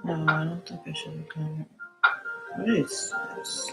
No, I don't think I should have done it. What is this?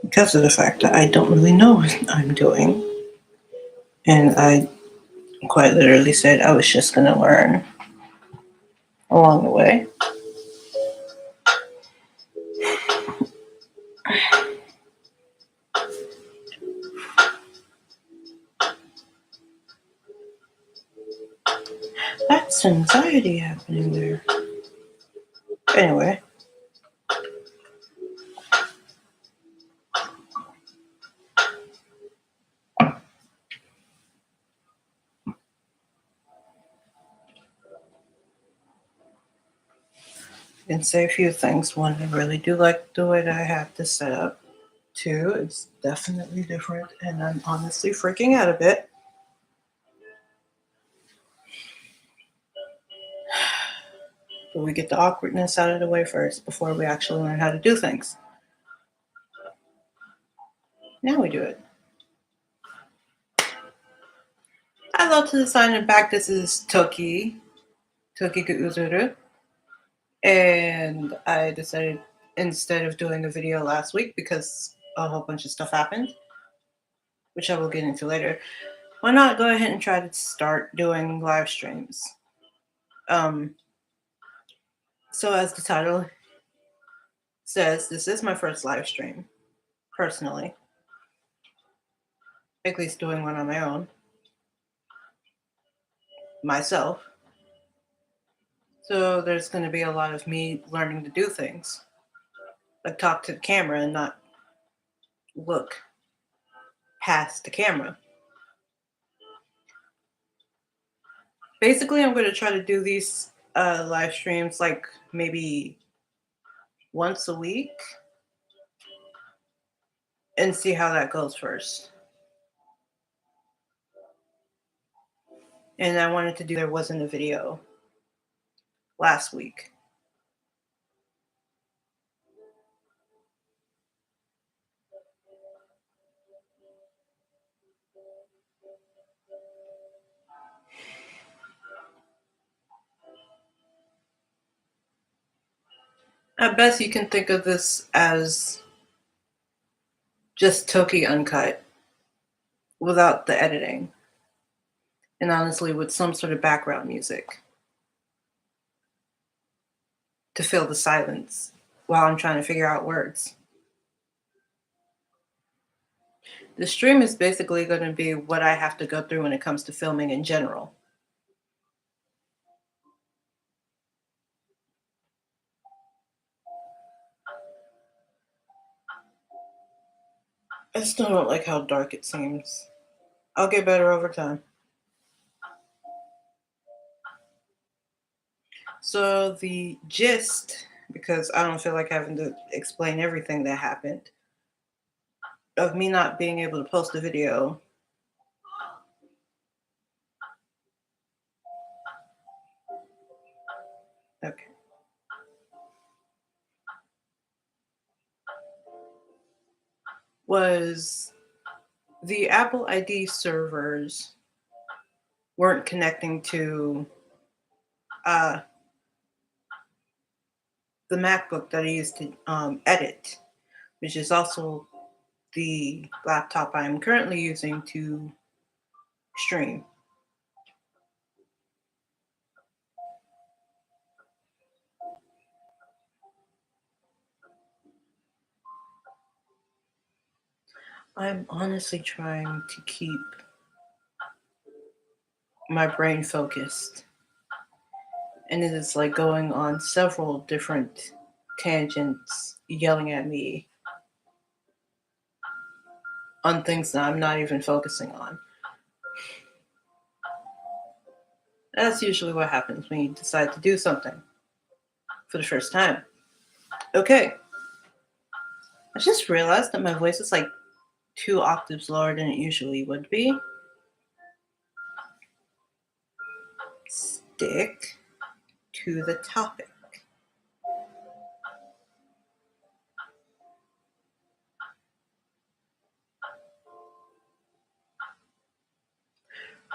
Because of the fact that I don't really know what I'm doing. And I quite literally said I was just going to learn along the way. That's anxiety happening there. Anyway. I can say a few things. One, I really do like the way that I have this set up. Two, it's definitely different, and I'm honestly freaking out a bit. But we get the awkwardness out of the way first before we actually learn how to do things. Now we do it. Hello to the sign in back. This is Toki ga Uzuru. And I decided instead of doing a video last week because a whole bunch of stuff happened, which I will get into later, why not go ahead and try to start doing live streams? So as the title says, this is my first live stream, personally. At least doing one on my own. Myself. So there's going to be a lot of me learning to do things. Like talk to the camera and not look past the camera. Basically, I'm going to try to do these live streams like maybe once a week and see how that goes first. And I wanted to do, there wasn't a video last week. At best, you can think of this as just Toki Uncut without the editing. And honestly, with some sort of background music to fill the silence while I'm trying to figure out words. The stream is basically going to be what I have to go through when it comes to filming in general. I still don't like how dark it seems. I'll get better over time. So the gist, because I don't feel like having to explain everything that happened, of me not being able to post a video Okay. Was the Apple ID servers weren't connecting to uh, the MacBook that I used to edit, which is also the laptop I'm currently using to stream. I'm honestly trying to keep my brain focused, and it is like going on several different tangents, yelling at me on things that I'm not even focusing on. That's usually what happens when you decide to do something for the first time. Okay, I just realized that my voice is like 2 octaves lower than it usually would be. Stick to the topic.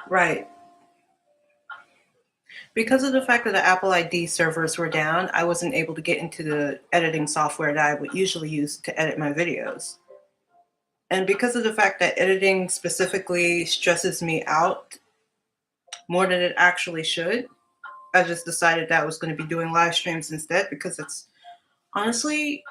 Right. Because of the fact that the Apple ID servers were down, I wasn't able to get into the editing software that I would usually use to edit my videos. And because of the fact that editing specifically stresses me out more than it actually should, I just decided that I was going to be doing live streams instead because it's honestly,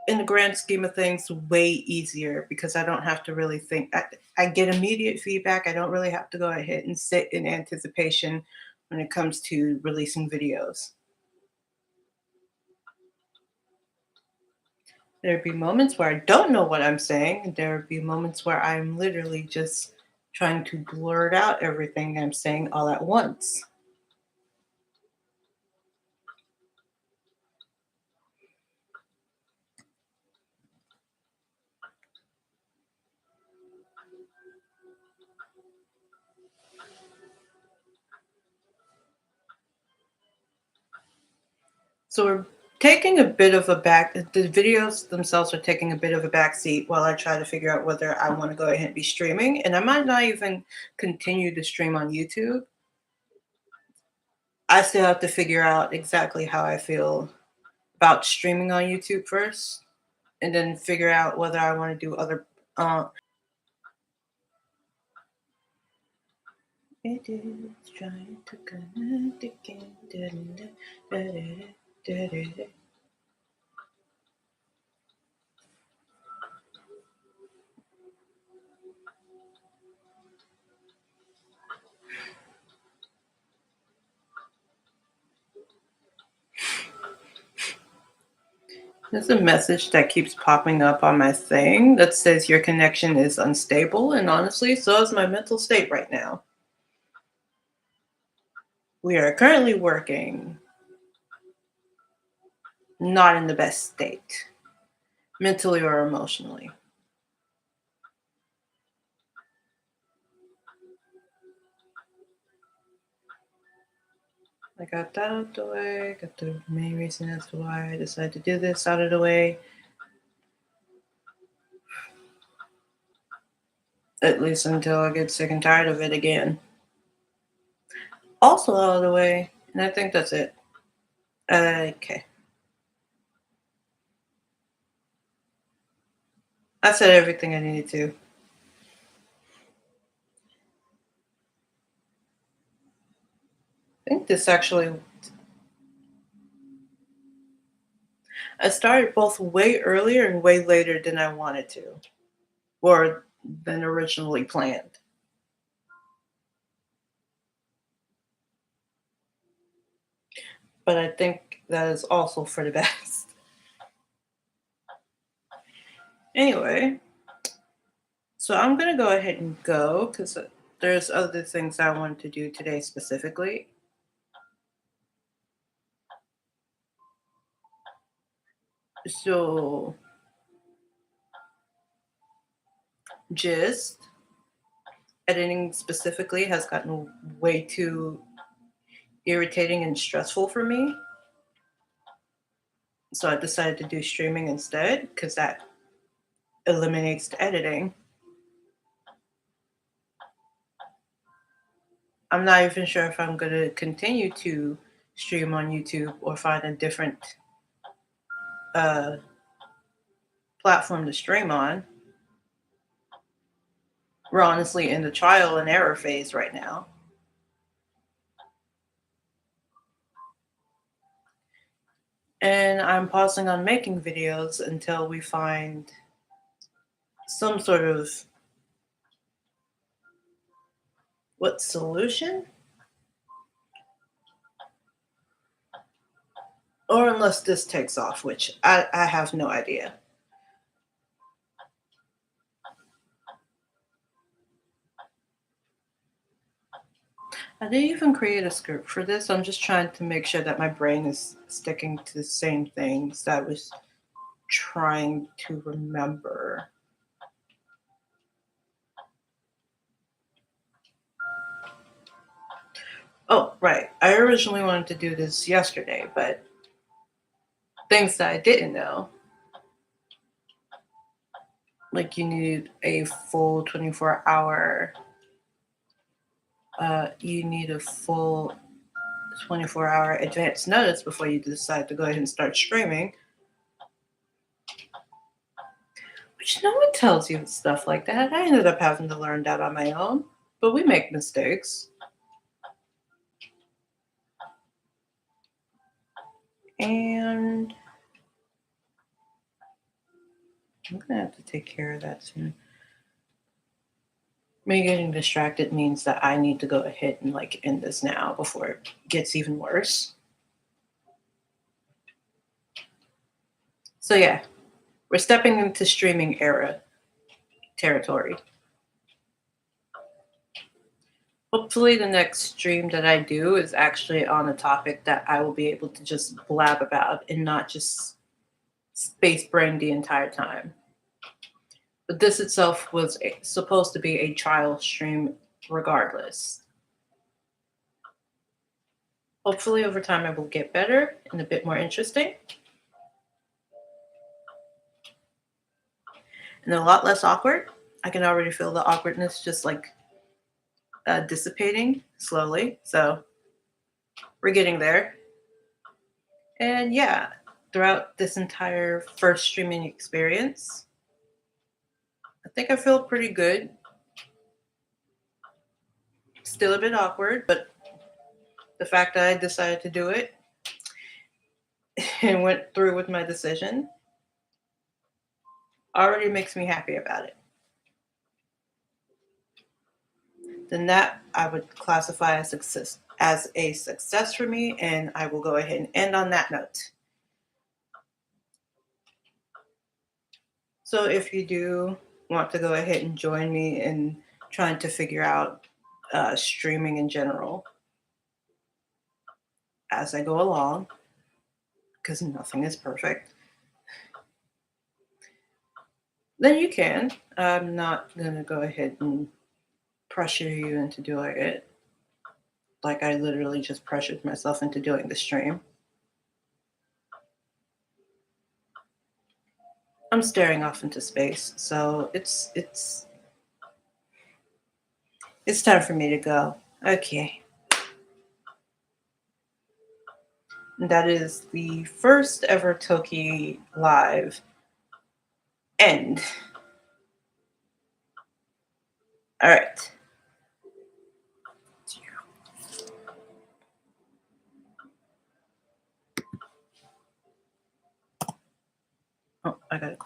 in the grand scheme of things, way easier because I don't have to really think. I get immediate feedback. I don't really have to go ahead and sit in anticipation when it comes to releasing videos. There'd be moments where I don't know what I'm saying, and there would be moments where I'm literally just trying to blurt out everything I'm saying all at once. So we're taking a bit of a back. The videos themselves are taking a bit of a back seat while I try to figure out whether I want to go ahead and be streaming. And I might not even continue to stream on YouTube. I still have to figure out exactly how I feel about streaming on YouTube first, and then figure out whether I want to do other. It is trying to connect again. Da-da-da, There's a message that keeps popping up on my thing that says your connection is unstable, and honestly, so is my mental state right now. We are currently working not in the best state, mentally or emotionally. I got that out of the way, got the main reason as to why I decided to do this out of the way, at least until I get sick and tired of it again. Also out of the way, and I think that's it. Okay. I said everything I needed to. I think this actually, I started both way earlier and way later than I wanted to, or than originally planned. But I think that is also for the best. Anyway, so I'm going to go ahead and go because there's other things I wanted to do today specifically. So, just editing specifically has gotten way too irritating and stressful for me. So I decided to do streaming instead because that eliminates the editing. I'm not even sure if I'm going to continue to stream on YouTube or find a different uh, platform to stream on. We're honestly in the trial and error phase right now. And I'm pausing on making videos until we find some sort of solution? Or unless this takes off, which I have no idea. I didn't even create a script for this. I'm just trying to make sure that my brain is sticking to the same things that I was trying to remember. Oh, right. I originally wanted to do this yesterday, but things that I didn't know, like you need a full 24-hour, you need a full 24-hour advance notice before you decide to go ahead and start streaming. Which no one tells you stuff like that. I ended up having to learn that on my own, but we make mistakes. And I'm gonna have to take care of that soon. Me getting distracted means that I need to go ahead and end this now before it gets even worse. So yeah, we're stepping into streaming era territory. Hopefully the next stream that I do is actually on a topic that I will be able to just blab about and not just space brain the entire time. But this itself was supposed to be a trial stream regardless. Hopefully over time it will get better and a bit more interesting. And a lot less awkward. I can already feel the awkwardness just dissipating slowly. So we're getting there. And yeah, throughout this entire first streaming experience, I think I feel pretty good. Still a bit awkward, but the fact that I decided to do it and went through with my decision already makes me happy about it. Then that I would classify as a success for me, and I will go ahead and end on that note. So if you do want to go ahead and join me in trying to figure out streaming in general as I go along, because nothing is perfect, then you can. I'm not going to go ahead and pressure you into doing it. Like I literally just pressured myself into doing the stream. I'm staring off into space, so it's time for me to go. Okay. And that is the first ever Toki live end. All right. Oh, I gotta